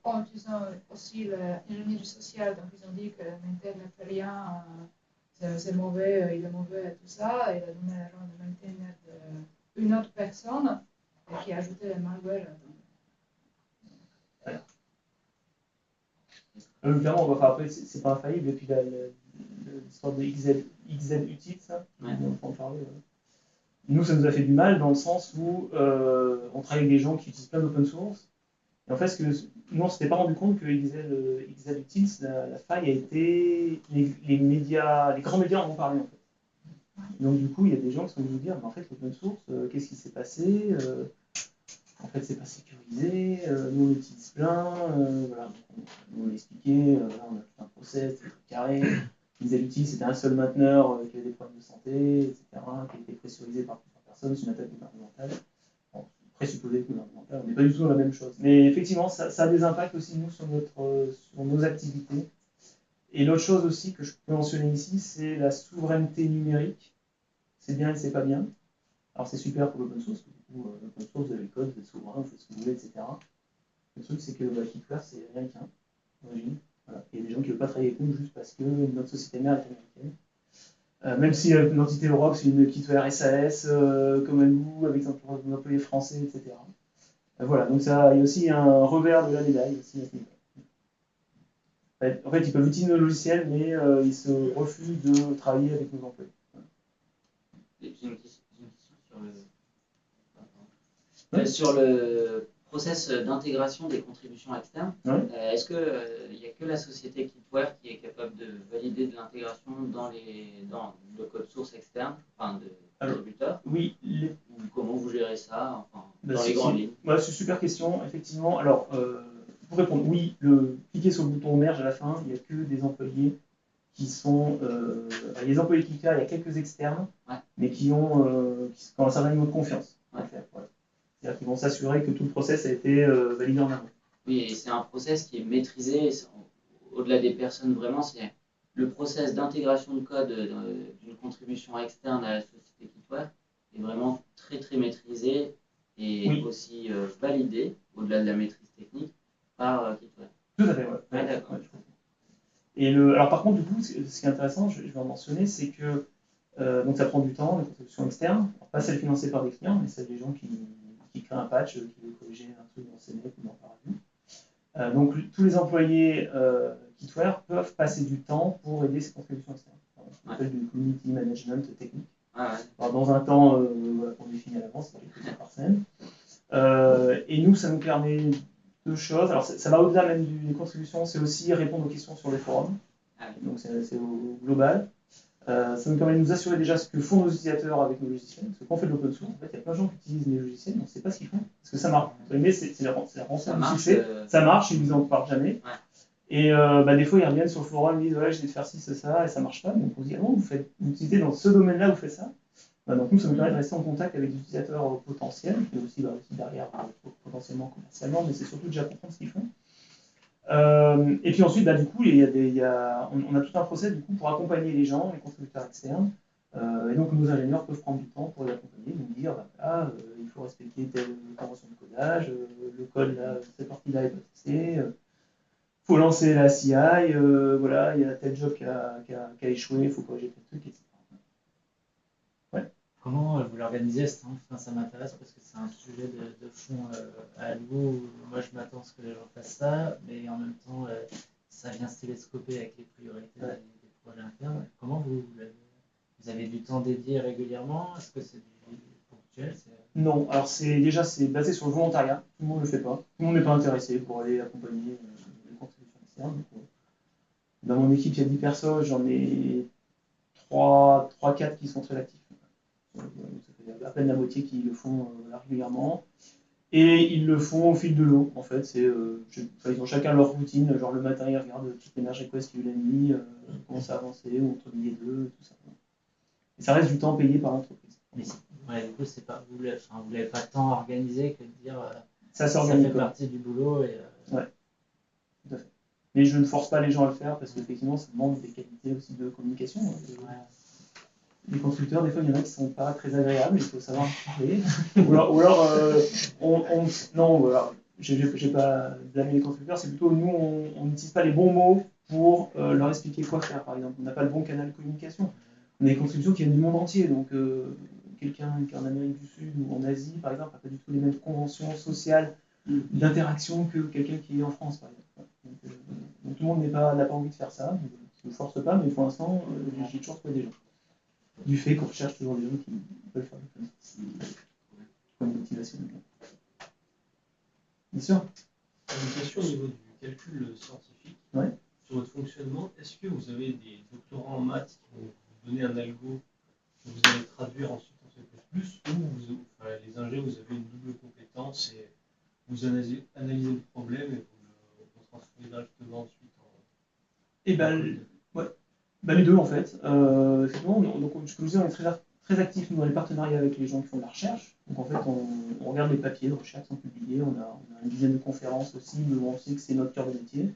Speaker 4: en utilisant aussi l'ingénierie sociale. Donc ils ont dit que maintainer ne fait rien, c'est mauvais, il est mauvais, tout ça. Il a donné le rôle de maintainer d'une autre personne qui a ajouté le malware.
Speaker 1: Clairement, après, c'est pas infaillible. Et puis l'histoire de XZ utile, ça, on peut en parler. Nous, ça nous a fait du mal dans le sens où on travaille avec des gens qui utilisent plein d'open source. Et en fait, nous, on ne s'était pas rendu compte que XZ utile, la faille a été. Les grands médias en ont parlé en fait. Donc, du coup, il y a des gens qui sont venus nous dire mais en fait, l'open source, qu'est-ce qui s'est passé en fait, c'est pas sécurisé, nous on l'utilise plein, voilà. Nous on l'a expliqué, on a tout un process, des trucs carrés. XZ utile, c'était un seul mainteneur qui avait des problèmes de santé, etc., qui a été pressurisé par plusieurs personnes sur une attaque gouvernementale. Bon, présupposé gouvernementale, on n'est pas du tout dans la même chose. Mais effectivement, ça a des impacts aussi, nous, sur nos activités. Et l'autre chose aussi que je peux mentionner ici, c'est la souveraineté numérique. C'est bien et c'est pas bien. Alors c'est super pour l'open source, du coup, l'open source, vous avez le code, vous êtes souverain, vous faites ce que vous voulez, etc. Le truc, c'est que Kitware, c'est américain, d'origine. Voilà. Il y a des gens qui ne veulent pas travailler avec nous juste parce que notre société mère est américaine. Même si l'entité Europe, c'est une Kitware SAS, comme nous, avec un employé français, etc. Voilà, donc ça, il y a aussi un revers de la médaille aussi à ce niveau. En fait, ils peuvent utiliser nos logiciels, mais ils se refusent de travailler avec nos employés.
Speaker 3: J'ai une question sur le process d'intégration des contributions externes.
Speaker 1: Ouais.
Speaker 3: Est-ce qu'il n'y a que la société Kitware qui est capable de valider de l'intégration dans le code source externe, enfin de contributeurs?
Speaker 1: Oui.
Speaker 3: Comment vous gérez ça, enfin,
Speaker 1: Bah,
Speaker 3: dans les grandes lignes?
Speaker 1: Ouais, c'est une super question, effectivement. Alors, pour répondre, oui, cliquer sur le bouton merge à la fin, il n'y a que des employés qui sont. Les employés Kitware, il y a quelques externes,
Speaker 3: ouais,
Speaker 1: mais qui ont un certain niveau de confiance à faire. Voilà. C'est-à-dire qu'ils vont s'assurer que tout le process a été validé en amont.
Speaker 3: Oui, et c'est un process qui est maîtrisé, au-delà des personnes, vraiment, c'est le process d'intégration de code d'une contribution externe à la société Kitware est vraiment très très maîtrisé et
Speaker 1: oui,
Speaker 3: aussi validé, au-delà de la maîtrise technique, par Kitware.
Speaker 1: Tout à fait, ouais.
Speaker 3: Ouais, d'accord.
Speaker 1: Ouais, et alors par contre, du coup, ce qui est intéressant, je vais en mentionner, c'est que donc ça prend du temps, les contributions externes, pas celles financées par des clients, mais celles des gens qui créent un patch, qui veut corriger un truc dans CNET ou dans Paraview. Donc tous les employés Kitware peuvent passer du temps pour aider ces contributions externes. On appelle du community management technique.
Speaker 3: Ah, ouais.
Speaker 1: Alors, dans un temps qu'on définit à l'avance, c'est quelques heures par semaine. Et nous, ça nous permet deux choses. Alors ça va au-delà même des contributions, c'est aussi répondre aux questions sur les forums. Donc c'est au global. Ça nous permet de nous assurer déjà ce que font nos utilisateurs avec nos logiciels. Parce que quand on fait de l'open source, en fait, il y a plein de gens qui utilisent mes logiciels, mais on ne sait pas ce qu'ils font. Parce que ça marche. C'est la rançon du succès. Ça marche, ils ne nous en parlent jamais.
Speaker 3: Ouais.
Speaker 1: Et des fois, ils reviennent sur le forum, ils disent ouais, j'ai de faire ci, ça, et ça marche pas. Donc on se dit ah bon, vous utilisez dans ce domaine-là, vous faites ça. Donc nous, ça nous permet de rester en contact avec des utilisateurs potentiels, et aussi derrière potentiellement commercialement, mais c'est surtout déjà comprendre ce qu'ils font. Et puis ensuite, du coup, on a tout un process du coup, pour accompagner les gens, les contributeurs externes. Et donc nos ingénieurs peuvent prendre du temps pour les accompagner, nous dire il faut respecter telle convention de codage, le code, là, cette partie-là est pas testée, il faut lancer la CI, voilà, il y a tel job qui a échoué, il faut corriger tel truc, etc.
Speaker 2: Comment vous l'organisez? Ça m'intéresse parce que c'est un sujet de fond à l'eau. Moi, je m'attends à ce que les gens fassent ça, mais en même temps, ça vient se télescoper avec les priorités des projets internes. Comment vous avez du temps dédié régulièrement? Est-ce que c'est du ponctuel?
Speaker 1: Non, alors c'est basé sur le volontariat. Tout le monde ne le fait pas. Tout le monde n'est pas intéressé pour aller accompagner les contributions externes. Donc, dans mon équipe, il y a 10 personnes, j'en ai 3-4 qui sont très actifs. Ça fait à peine la moitié qui le font régulièrement. Et ils le font au fil de l'eau, en fait. Ils ont chacun leur routine. Genre le matin, ils regardent toutes les merge requests qu'il y a eu la nuit, comment ça a avancé, ou entre midi et deux, tout ça. Et ça reste du temps payé par l'entreprise.
Speaker 2: Mais du coup, vous n'avez pas tant organisé que de dire
Speaker 1: ça
Speaker 2: fait partie du boulot. Ouais,
Speaker 1: tout à fait. Mais je ne force pas les gens à le faire parce qu'effectivement, ça demande des qualités aussi de communication. Les constructeurs, des fois, il y en a qui ne sont pas très agréables, il faut savoir parler. ou alors non, voilà, j'ai pas blâmé les constructeurs, c'est plutôt nous, on n'utilise pas les bons mots pour leur expliquer quoi faire, par exemple. On n'a pas le bon canal de communication. On a des constructions qui viennent du monde entier, donc quelqu'un qui est en Amérique du Sud ou en Asie, par exemple, n'a pas du tout les mêmes conventions sociales d'interaction que quelqu'un qui est en France, par exemple. Donc tout le monde n'a pas envie de faire ça, je ne force pas, mais pour l'instant, j'ai toujours trouvé des gens. Du fait qu'on recherche toujours des gens qui veulent faire du comme motivation. Bien sûr.
Speaker 5: Une question au niveau du calcul scientifique.
Speaker 1: Ouais.
Speaker 5: Sur votre fonctionnement, est-ce que vous avez des doctorants en maths qui vont vous donner un algo que vous allez traduire ensuite en C++, ou les ingés, vous avez une double compétence et vous analysez le problème et vous transformez directement ensuite en...
Speaker 1: Les deux en fait. Effectivement, donc, comme je vous disais, on est très actifs dans les partenariats avec les gens qui font de la recherche. Donc en fait, on regarde les papiers de recherche qui sont publiés, on a une dizaine de conférences aussi où on sait que c'est notre cœur de métier.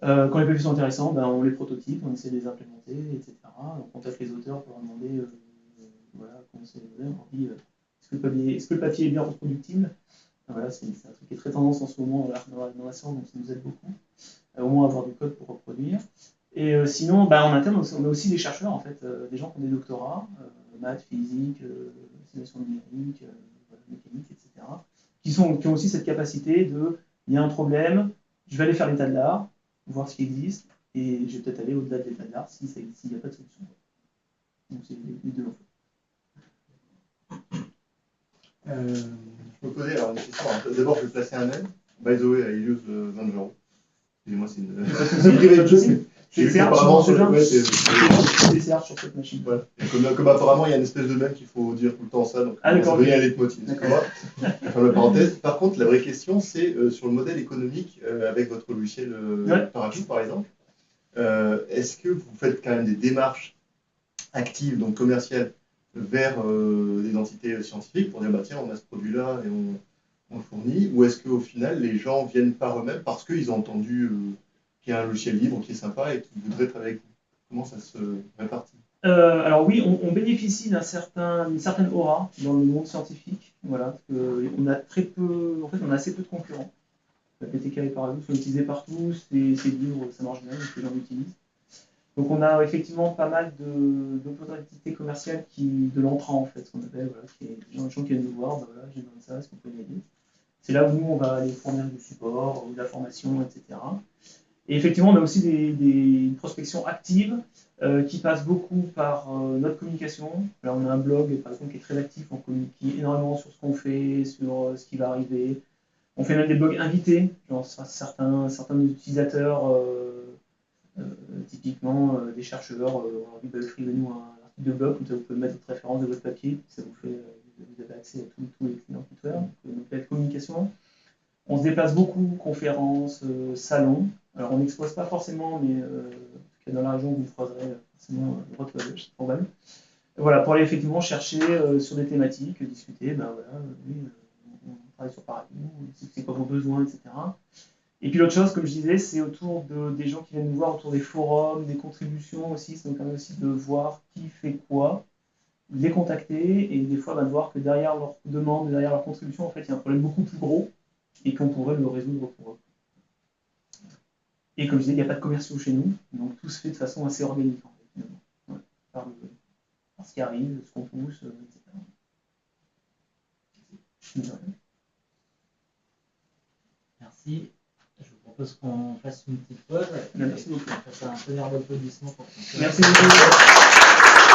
Speaker 1: Quand les papiers sont intéressants, on les prototype, on essaie de les implémenter, etc. On contacte les auteurs pour leur demander comment c'est. On leur dit Est-ce que le papier est bien reproductible? Voilà, c'est un truc qui est très tendance en ce moment dans la science, donc ça nous aide beaucoup. Au moins avoir du code pour reproduire. Et sinon, en interne, on a aussi des chercheurs, en fait, des gens qui ont des doctorats, maths, physique, simulation numérique, mécanique, etc., qui ont aussi cette capacité de, il y a un problème, je vais aller faire l'état de l'art, voir ce qui existe, et je vais peut-être aller au-delà de l'état de l'art s'il n'y a pas de solution. Donc c'est les deux.
Speaker 6: Je me posais alors une question. D'abord, je vais placer un M. By the way, I use Zangero. Excusez-moi, c'est une private.
Speaker 1: C'est apparemment sur cette machine.
Speaker 6: Voilà. Comme apparemment il y a une espèce de mème qu'il faut dire tout le temps ça, donc
Speaker 1: d'accord,
Speaker 6: ça devient un leitmotiv. Enfin, la parenthèse. Par contre, la vraie question, c'est sur le modèle économique avec votre logiciel Parachute, par exemple. Est-ce que vous faites quand même des démarches actives, donc commerciales, vers des entités scientifiques pour dire bah tiens, on a ce produit-là et on le fournit, ou est-ce qu'au final les gens viennent par eux-mêmes parce qu'ils ont entendu qu'il y a un logiciel libre qui est sympa et qui voudrait travailler avec vous? Comment ça se répartit?
Speaker 1: Alors oui, on bénéficie d'une certaine aura dans le monde scientifique. Voilà, on a on a assez peu de concurrents. La PTK et Parachute sont utilisés partout, c'est libre, ça marche bien, donc les gens l'utilisent. Donc on a effectivement pas mal d'opportunités commerciales de l'entrant en fait, ce qu'on appelle, voilà, des gens qui viennent nous voir, bah, voilà, j'ai besoin de ça, est-ce qu'on peut m'aider? C'est là où nous on va aller fournir du support, ou de la formation, etc. Et effectivement on a aussi des prospections actives qui passent beaucoup par notre communication. Là on a un blog par exemple qui est très actif, on communique énormément sur ce qu'on fait, sur ce qui va arriver. On fait même des blogs invités, genre certains utilisateurs. Typiquement des chercheurs ont dit bah, écrivez-nous un article de blog, comme ça vous pouvez mettre votre référence de votre papier, ça vous fait, vous avez accès à tous les clients Twitter, donc la communication. On se déplace beaucoup, conférences, salons. Alors on n'expose pas forcément, mais dans la région vous croiserez forcément droite ou à gauche, c'est probable. Voilà, pour aller effectivement chercher sur des thématiques, discuter, ben voilà, oui, on travaille sur Paris, c'est quoi vos besoins, etc. Et puis l'autre chose, comme je disais, c'est autour des gens qui viennent nous voir, autour des forums, des contributions aussi. Ça nous permet aussi de voir qui fait quoi, de les contacter et des fois de voir que derrière leur demande, derrière leur contribution, en fait, il y a un problème beaucoup plus gros et qu'on pourrait le résoudre pour eux. Et comme je disais, il n'y a pas de commerciaux chez nous, donc tout se fait de façon assez organique, en fait, finalement. Ouais, par ce qui arrive, ce qu'on pousse, etc.
Speaker 2: Merci. Je vous propose qu'on fasse une petite pause.
Speaker 1: Merci beaucoup.
Speaker 2: On fasse un tonnerre d'applaudissements pour qu'on
Speaker 1: Merci beaucoup.